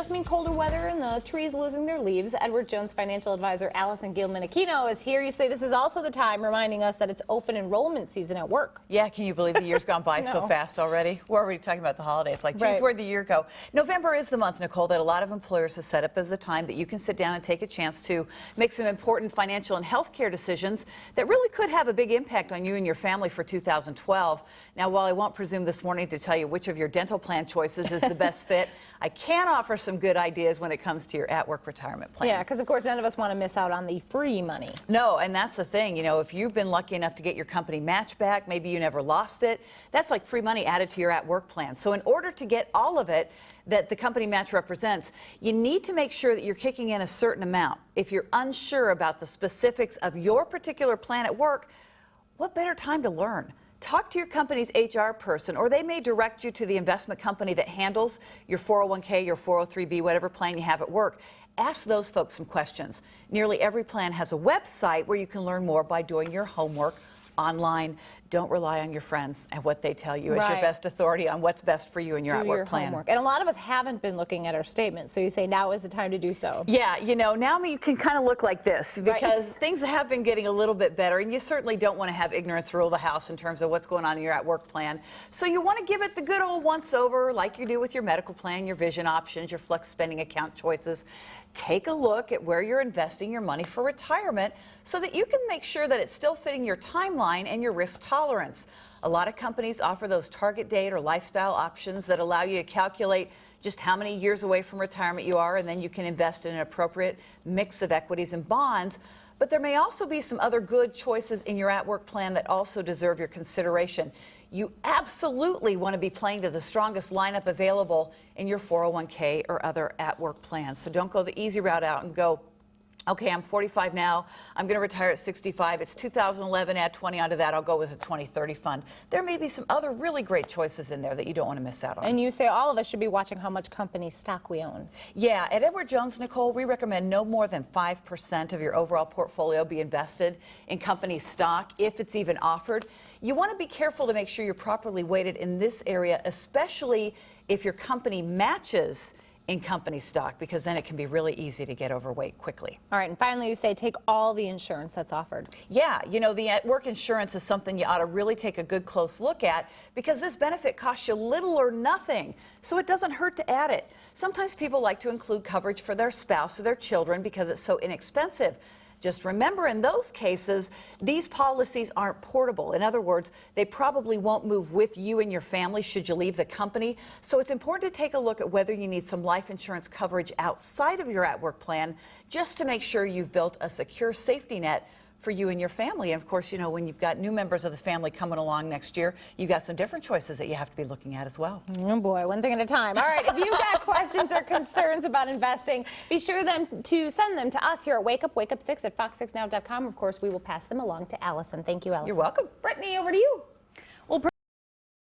just mean colder weather and the trees losing their leaves. Edward Jones financial advisor Allison Gilman-Aquino is here. You say this is also the time reminding us that it's open enrollment season at work. Yeah, can you believe the year's gone by so fast already? We're already talking about the holidays. Like, geez, where'd the year go? November is the month, Nicole, that a lot of employers have set up as the time that you can sit down and take a chance to make some important financial and health care decisions that really could have a big impact on you and your family for 2012. Now, while I won't presume this morning to tell you which of your dental plan choices is the best fit, I can offer some good ideas when it comes to your at-work retirement plan. Yeah, because of course none of us want to miss out on the free money. No, and that's the thing. You know, if you've been lucky enough to get your company match back, maybe you never lost it, that's like free money added to your at-work plan. So in order to get all of it that the company match represents, you need to make sure that you're kicking in a certain amount. If you're unsure about the specifics of your particular plan at work, what better time to learn? Talk to your company's HR person, or they may direct you to the investment company that handles your 401k, your 403b, whatever plan you have at work. Ask those folks some questions. Nearly every plan has a website where you can learn more by doing your homework online. Don't rely on your friends and what they tell you as your best authority on what's best for you and your at-work plan. Homework. And a lot of us haven't been looking at our statements, so you say now is the time to do so. Yeah, you know, now you can kind of look like this because things have been getting a little bit better, and you certainly don't want to have ignorance rule the house in terms of what's going on in your at-work plan. So you want to give it the good old once-over like you do with your medical plan, your vision options, your flex spending account choices. Take a look at where you're investing your money for retirement so that you can make sure that it's still fitting your timeline and your risk tolerance. A lot of companies offer those target date or lifestyle options that allow you to calculate just how many years away from retirement you are, and then you can invest in an appropriate mix of equities and bonds. But there may also be some other good choices in your at-work plan that also deserve your consideration. You absolutely want to be playing to the strongest lineup available in your 401k or other at-work plans. So don't go the easy route out and go, okay, I'm 45 now, I'm going to retire at 65, it's 2011, add 20 onto that, I'll go with a 2030 fund. There may be some other really great choices in there that you don't want to miss out on. And you say all of us should be watching how much company stock we own. Yeah, at Edward Jones, Nicole, we recommend no more than 5% of your overall portfolio be invested in company stock, if it's even offered. You want to be careful to make sure you're properly weighted in this area, especially if your company matches in company stock, because then it can be really easy to get overweight quickly. All right, and finally you say take all the insurance that's offered. Yeah, you know, the at-work insurance is something you ought to really take a good close look at, because this benefit costs you little or nothing, so it doesn't hurt to add it. Sometimes people like to include coverage for their spouse or their children because it's so inexpensive. Just remember, in those cases, these policies aren't portable. In other words, they probably won't move with you and your family should you leave the company. So it's important to take a look at whether you need some life insurance coverage outside of your at-work plan, just to make sure you've built a secure safety net for you and your family. And of course, you know, when you've got new members of the family coming along next year, you've got some different choices that you have to be looking at as well. Oh boy, one thing at a time. All right, if you've got questions or concerns about investing, be sure then to send them to us here at Wake Up 6 at fox6now.com. Of course, we will pass them along to Allison. Thank you, Allison. You're welcome. Brittany, over to you.